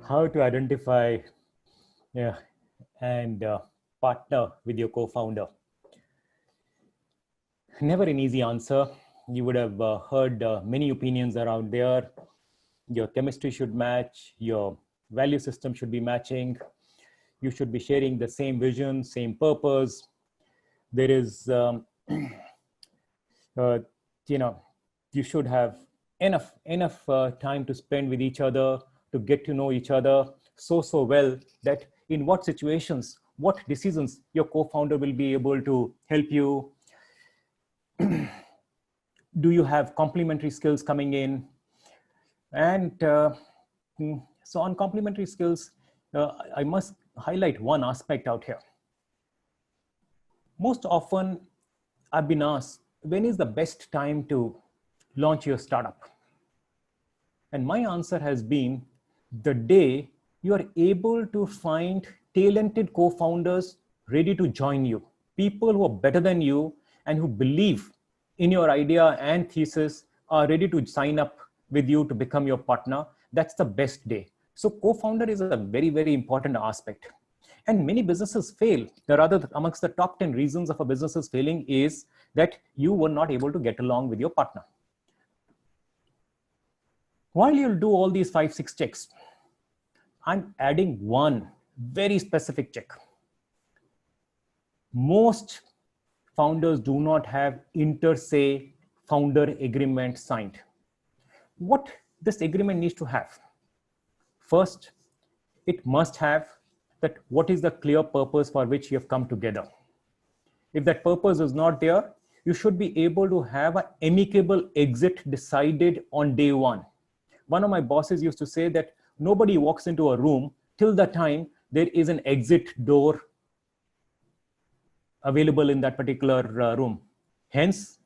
How to identify and partner with your co-founder. Never an easy answer. You would have heard many opinions around there. Your chemistry should match, your value system should be matching, you should be sharing the same vision, same purpose. There is, you should have enough time to spend with each other, to get to know each other so well that in what situations, what decisions your co-founder will be able to help you. Do you have complementary skills coming in? And so on complementary skills, I must highlight one aspect out here. Most often I've been asked, when is the best time to launch your startup? And my answer has been the day you are able to find talented co-founders ready to join you, people who are better than you and who believe in your idea and thesis are ready to sign up with you to become your partner. That's the best day. So co-founder is a very important aspect. And many businesses fail. Rather, amongst the top 10 reasons of a business failing is that you were not able to get along with your partner. While you'll do all these 5-6 checks, I'm adding one very specific check. Most founders do not have inter se founder agreement signed. What this agreement needs to have? First, it must have that what is the clear purpose for which you have come together. If that purpose is not there, you should be able to have an amicable exit decided on day one. One of my bosses used to say that nobody walks into a room till the time there is an exit door available in that particular room. Hence,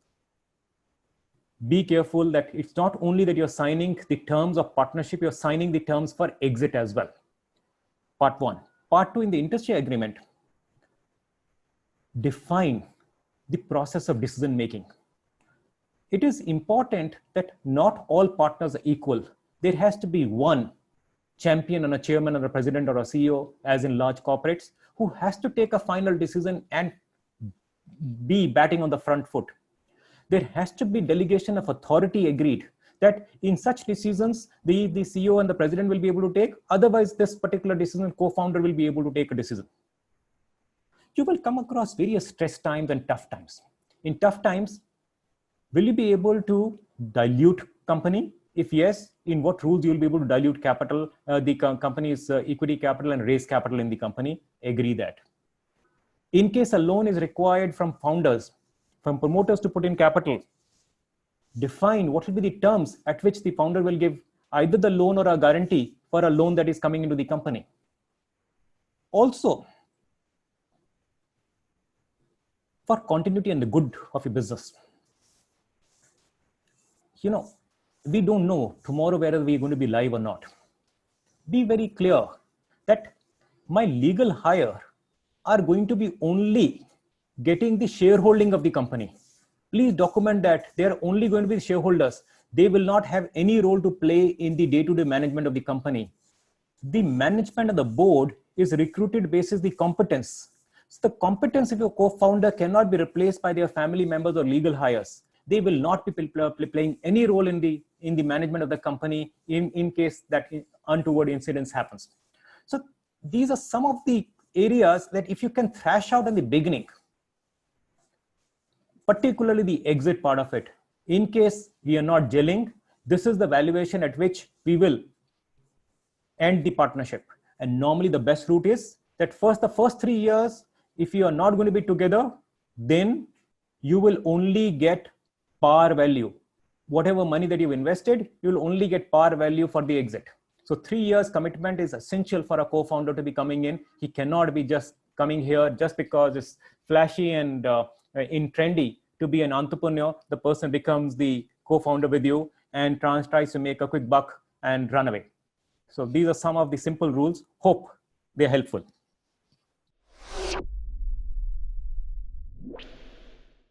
be careful that it's not only that you're signing the terms of partnership, you're signing the terms for exit as well. Part one. Part two, in the industry agreement, define the process of decision making. It is important that not all partners are equal. There has to be one champion and a chairman or a president or a CEO, as in large corporates, who has to take a final decision and be batting on the front foot. There has to be delegation of authority agreed that in such decisions, the CEO and the president will be able to take. Otherwise, this particular decision, co-founder will be able to take a decision. You will come across various stress times and tough times. In tough times, will you be able to dilute company? If yes, in what rules you will be able to dilute capital, the company's equity capital and raise capital in the company? Agree that. In case a loan is required from founders, from promoters to put in capital, define what will be the terms at which the founder will give either the loan or a guarantee for a loan that is coming into the company. Also, for continuity and the good of your business, we don't know tomorrow whether we're going to be live or not. Be very clear that my legal hire are going to be only getting the shareholding of the company. Please document that they are only going to be shareholders. They will not have any role to play in the day-to-day management of the company. The management of the board is recruited basis the competence. So the competence of your co-founder cannot be replaced by their family members or legal hires. They will not be playing any role in the management of the company in case that untoward incidents happens. So these are some of the areas that if you can thrash out in the beginning, particularly the exit part of it, in case we are not gelling, this is the valuation at which we will end the partnership. And normally the best route is that the first 3 years, if you are not going to be together, then you will only get par value. Whatever money that you've invested, you'll only get par value for the exit. So 3 years commitment is essential for a co-founder to be coming in. He cannot be just coming here just because it's flashy and in trendy to be an entrepreneur. The person becomes the co-founder with you and tries to make a quick buck and run away. So these are some of the simple rules. Hope they're helpful.